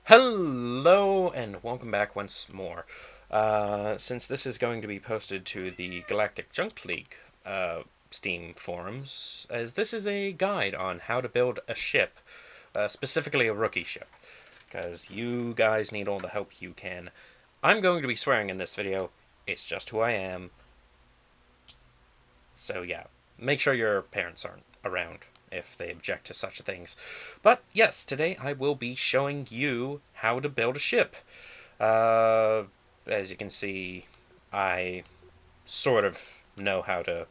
Hello and welcome back once more. Since this is going to be posted to the Galactic Junk League Steam forums, as this is a guide on how to build a ship, specifically a rookie ship, because you guys need all the help you can. I'm going to be swearing in this video. It's just who I am. So yeah, make sure your parents aren't around if they object to such things. But yes, today I will be showing you how to build a ship. As you can see, I sort of know how to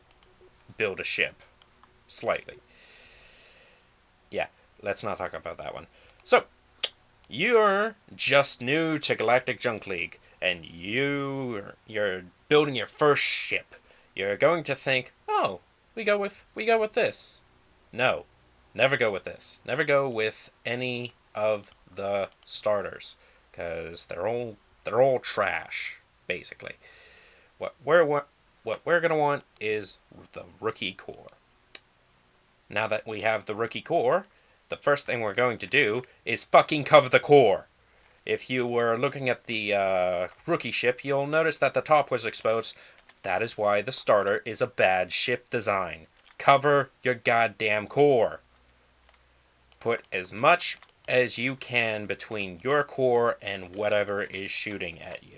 build a ship. Slightly. Yeah, let's not talk about that one. So, you're just new to Galactic Junk League, and you're building your first ship. You're going to think, oh, we go with this. No, never go with this. Never go with any of the starters, because they're all trash, basically. What we're gonna want is the rookie core. Now that we have the rookie core, the first thing we're going to do is fucking cover the core. If you were looking at the rookie ship, you'll notice that the top was exposed. That is why the starter is a bad ship design. Cover your goddamn core. Put as much as you can between your core and whatever is shooting at you.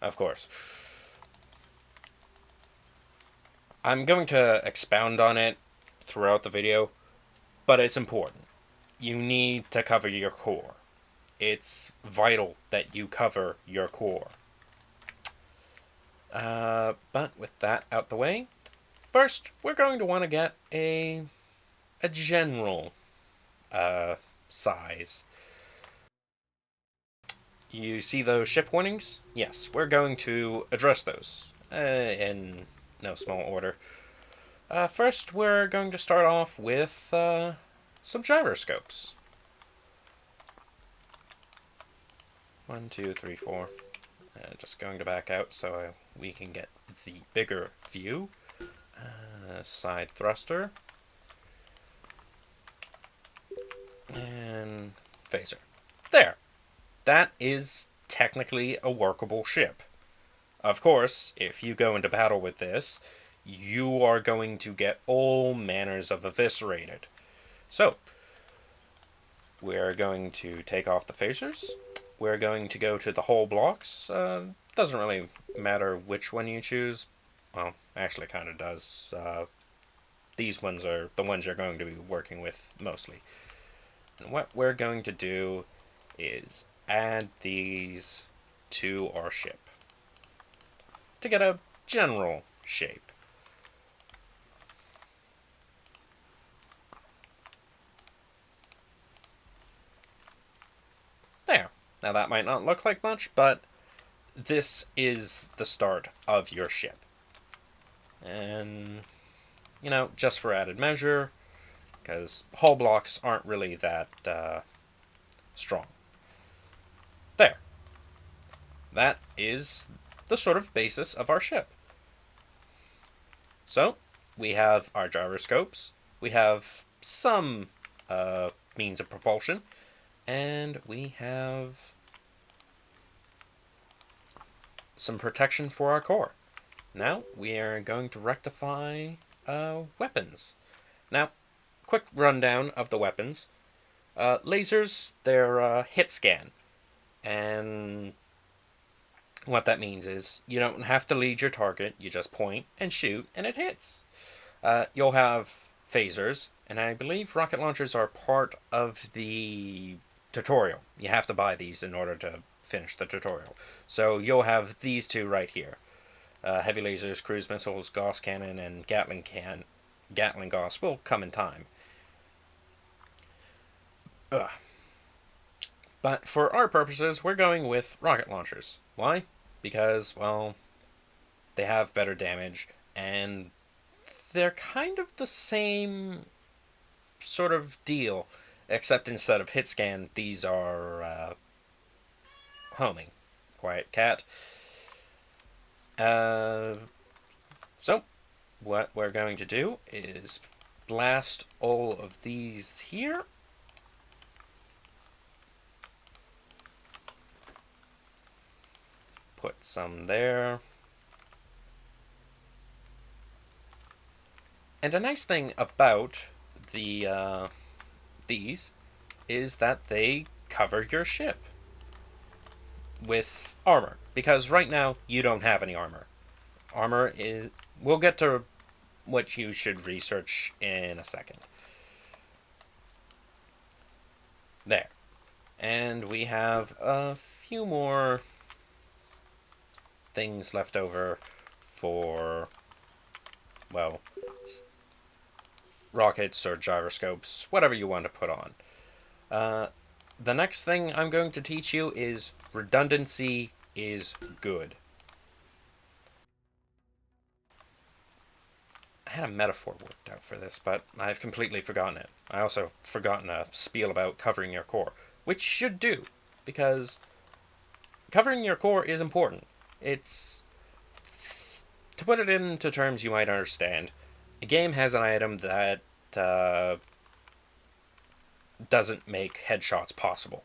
Of course. I'm going to expound on it throughout the video, but it's important. You need to cover your core. It's vital that you cover your core. But with that out the way, first we're going to want to get a general size. You see those ship warnings? Yes, we're going to address those in no small order. First, we're going to start off with some gyroscopes. 1, 2, 3, 4. Just going to back out so we can get the bigger view. Side thruster. And phaser. There. That is technically a workable ship. Of course, if you go into battle with this, you are going to get all manners of eviscerated. So, we're going to take off the phasers. We're going to go to the hull blocks. Doesn't really matter which one you choose. Well, actually kind of does. These ones are the ones you're going to be working with mostly. And what we're going to do is add these to our ship to get a general shape. There. Now that might not look like much, but this is the start of your ship. And, just for added measure, because hull blocks aren't really that strong. There. That is the sort of basis of our ship. So, we have our gyroscopes, we have some means of propulsion, and we have some protection for our core. Now, we are going to rectify weapons. Now, quick rundown of the weapons. Lasers, they're hit scan. And what that means is you don't have to lead your target, you just point and shoot and it hits. You'll have phasers, and I believe rocket launchers are part of the tutorial. You have to buy these in order to finish the tutorial. So you'll have these two right here. Heavy lasers, cruise missiles, Gauss cannon, and Gatling Gauss will come in time. But for our purposes, we're going with rocket launchers. Why? Because, well, they have better damage, and they're kind of the same sort of deal, except instead of hit scan, these are homing. Quiet cat. So, what we're going to do is blast all of these here. Put some there. And a nice thing about these is that they cover your ship with armor. Because right now, you don't have any armor. Armor is... We'll get to what you should research in a second. There. And we have a few more things left over for, well, rockets or gyroscopes, whatever you want to put on. The next thing I'm going to teach you is redundancy is good. I had a metaphor worked out for this, but I've completely forgotten it. I also forgotten a spiel about covering your core, which you should do, because covering your core is important. It's... To put it into terms you might understand, a game has an item that doesn't make headshots possible.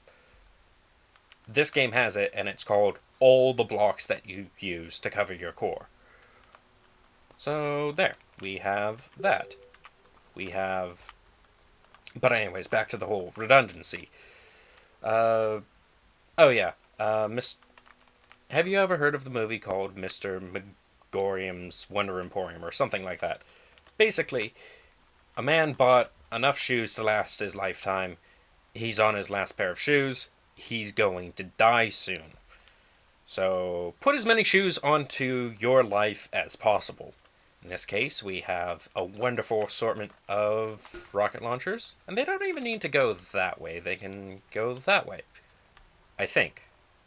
This game has it, and it's called all the blocks that you use to cover your core. So there, we have that. We have... But anyways, back to the whole redundancy. Oh yeah, have you ever heard of the movie called Mr. Megorium's Wonder Emporium or something like that? Basically, a man bought enough shoes to last his lifetime. He's on his last pair of shoes. He's going to die soon. So put as many shoes onto your life as possible. In this case, we have a wonderful assortment of rocket launchers. And they don't even need to go that way. They can go that way. I think.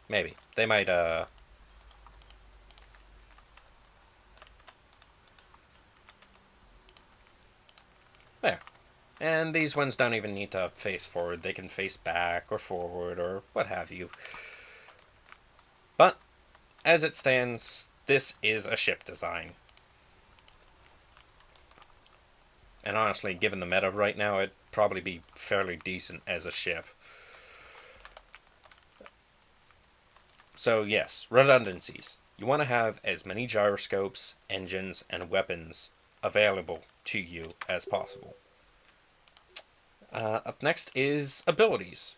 Maybe. They might, There. And these ones don't even need to face forward. They can face back or forward or what have you. But, as it stands, this is a ship design. And honestly, given the meta right now, it'd probably be fairly decent as a ship. So yes, redundancies. You want to have as many gyroscopes, engines, and weapons available to you as possible. Up next is abilities.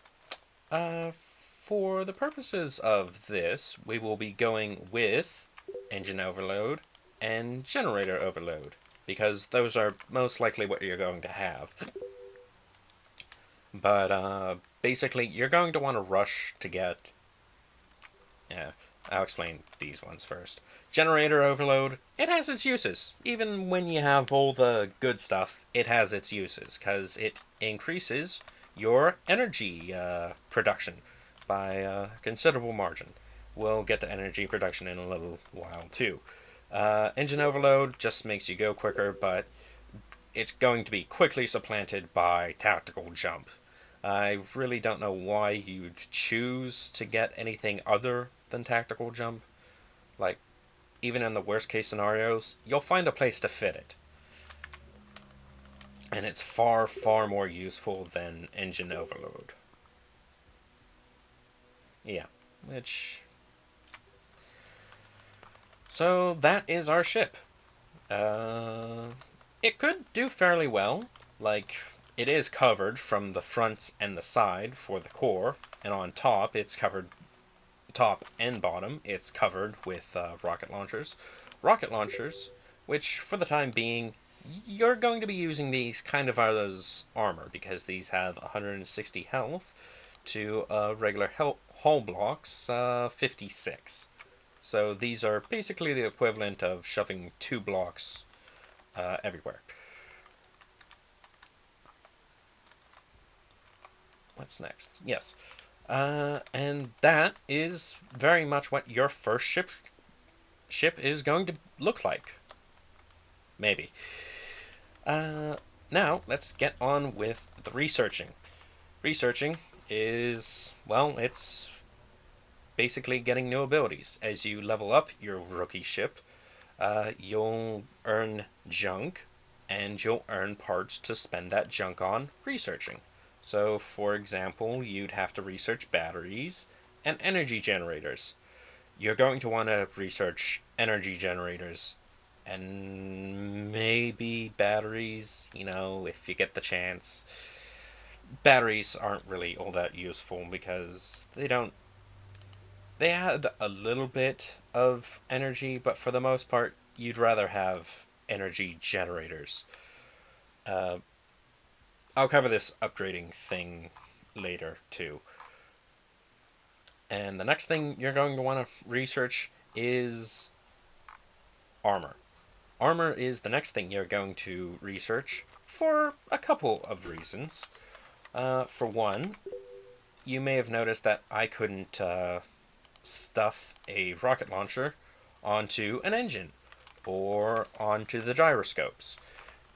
For the purposes of this, we will be going with engine overload and generator overload, because those are most likely what you're going to have. But basically, you're going to want to rush to get... Yeah, I'll explain these ones first. Generator overload, it has its uses. Even when you have all the good stuff, it has its uses, because it increases your energy production by a considerable margin. We'll get to energy production in a little while, too. Engine overload just makes you go quicker, but it's going to be quickly supplanted by tactical jump. I really don't know why you'd choose to get anything other than tactical jump. Like, even in the worst case scenarios, you'll find a place to fit it. And it's far, far more useful than engine overload. Yeah, which... So, that is our ship. It could do fairly well. Like, it is covered from the front and the side for the core. And on top, it's covered... Top and bottom, it's covered with rocket launchers. Rocket launchers, which, for the time being, you're going to be using these kind of as armor, because these have 160 health to regular hull blocks 56. So these are basically the equivalent of shoving 2 blocks everywhere. What's next? Yes. And that is very much what your first ship is going to look like. Maybe. Now, let's get on with the researching. Researching is, well, it's basically getting new abilities. As you level up your rookie ship, you'll earn junk, and you'll earn parts to spend that junk on researching. So, for example, you'd have to research batteries and energy generators. you're going to want to research energy generators and maybe batteries, if you get the chance. Batteries aren't really all that useful because they add a little bit of energy, but for the most part, you'd rather have energy generators. Uh, I'll cover this upgrading thing later too. And the next thing you're going to want to research is armor. Armor is the next thing you're going to research for a couple of reasons. For one, you may have noticed that I couldn't stuff a rocket launcher onto an engine or onto the gyroscopes.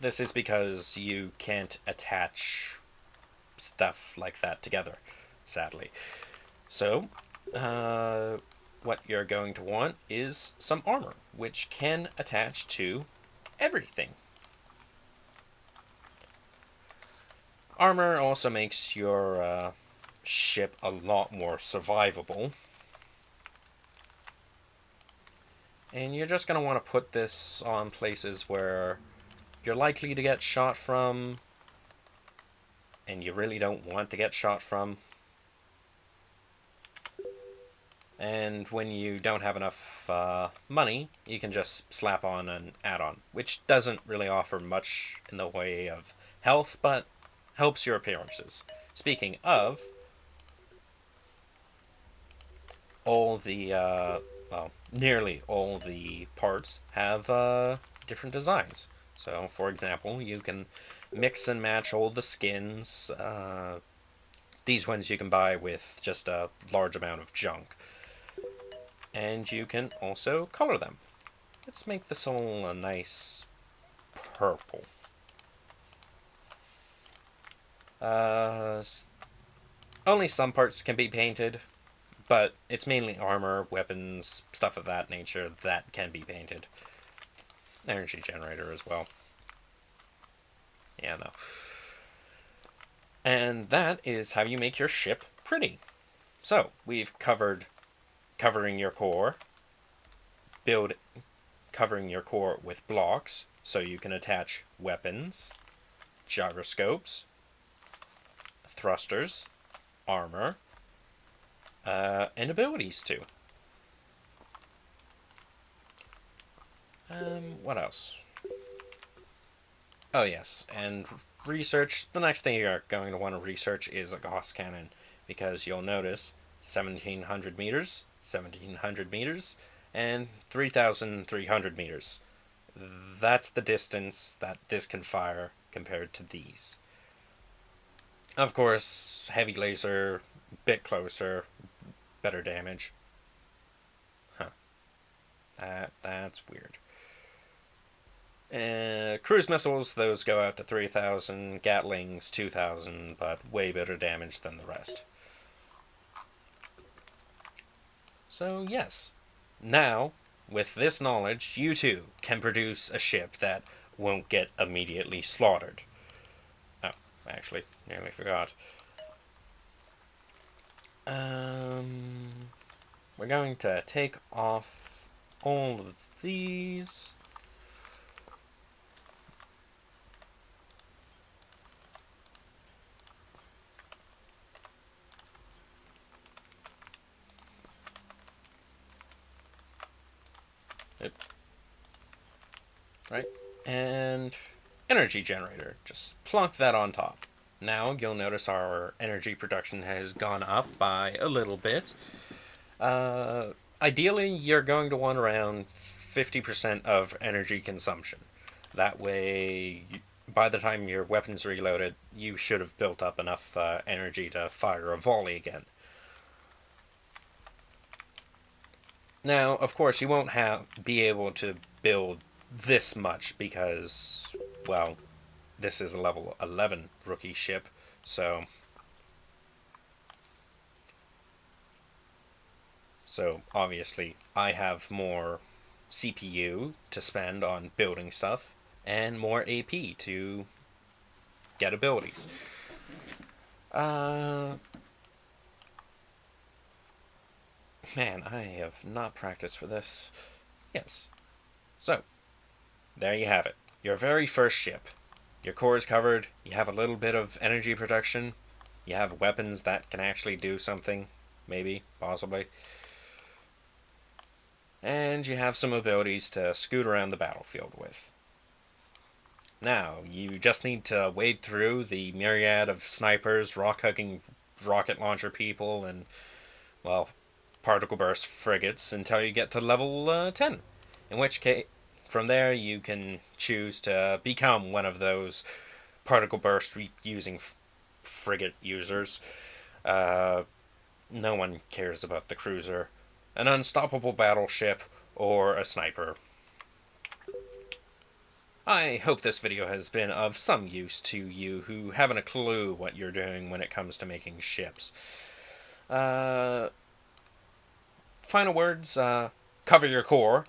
This is because you can't attach stuff like that together, sadly. So, what you're going to want is some armor, which can attach to everything. Armor also makes your ship a lot more survivable. And you're just going to want to put this on places where you're likely to get shot from, and you really don't want to get shot from. And when you don't have enough money, you can just slap on an add-on, which doesn't really offer much in the way of health, but helps your appearances. Speaking of, all the, nearly all the parts have different designs. So, for example, you can mix and match all the skins. These ones you can buy with just a large amount of junk. And you can also color them. Let's make this all a nice purple. Only some parts can be painted, but it's mainly armor, weapons, stuff of that nature that can be painted. Energy generator as well. Yeah, no. And that is how you make your ship pretty. So, we've covered covering your core, covering your core with blocks, so you can attach weapons, gyroscopes, thrusters, armor, and abilities too. What else? Oh yes, and research. The next thing you're going to want to research is a Gauss cannon, because you'll notice 1,700 meters, 1,700 meters, and 3,300 meters. That's the distance that this can fire compared to these. Of course, heavy laser, bit closer, better damage. That's weird. Cruise missiles, those go out to 3,000, Gatlings 2,000, but way better damage than the rest. So yes, now, with this knowledge, you too can produce a ship that won't get immediately slaughtered. Oh, actually, nearly forgot. We're going to take off all of these. Right? And energy generator. Just plunk that on top. Now you'll notice our energy production has gone up by a little bit. Ideally, you're going to want around 50% of energy consumption. That way, by the time your weapon's reloaded, you should have built up enough energy to fire a volley again. Now, of course, you won't be able to build this much because, well, this is a level 11 rookie ship, so obviously I have more CPU to spend on building stuff and more AP to get abilities. Man, I have not practiced for this. Yes. So, there you have it. Your very first ship. Your core is covered, you have a little bit of energy production, you have weapons that can actually do something, maybe, possibly, and you have some abilities to scoot around the battlefield with. Now, you just need to wade through the myriad of snipers, rock-hugging rocket launcher people, and, well, particle burst frigates until you get to level 10. In which case, from there, you can choose to become one of those particle burst using frigate users. Uh, no one cares about the cruiser, an unstoppable battleship, or a sniper. I hope this video has been of some use to you who haven't a clue what you're doing when it comes to making ships. Final words, cover your core,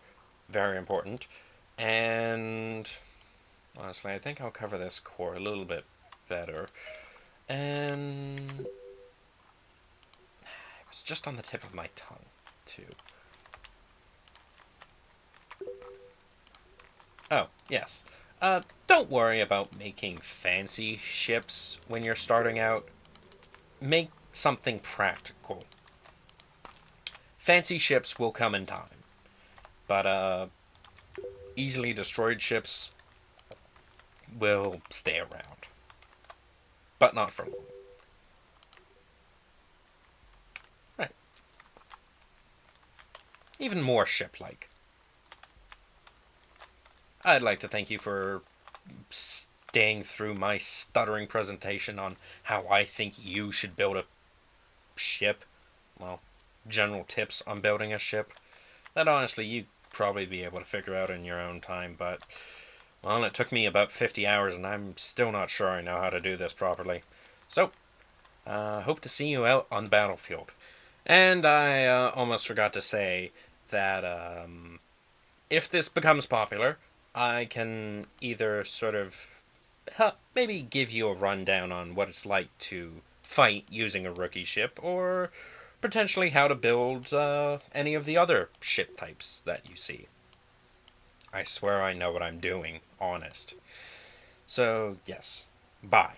very important, and honestly, I think I'll cover this core a little bit better, and it's just on the tip of my tongue, too. Oh, yes. Don't worry about making fancy ships when you're starting out. Make something practical. Fancy ships will come in time. But, easily destroyed ships will stay around. But not for long. Right. Even more ship-like. I'd like to thank you for staying through my stuttering presentation on how I think you should build a ship. Well, general tips on building a ship. That honestly you'd probably be able to figure out in your own time, but, well, it took me about 50 hours and I'm still not sure I know how to do this properly. So, hope to see you out on the battlefield. And I almost forgot to say that if this becomes popular, I can either sort of maybe give you a rundown on what it's like to fight using a rookie ship, or potentially how to build any of the other ship types that you see. I swear I know what I'm doing, honest. So, yes. Bye.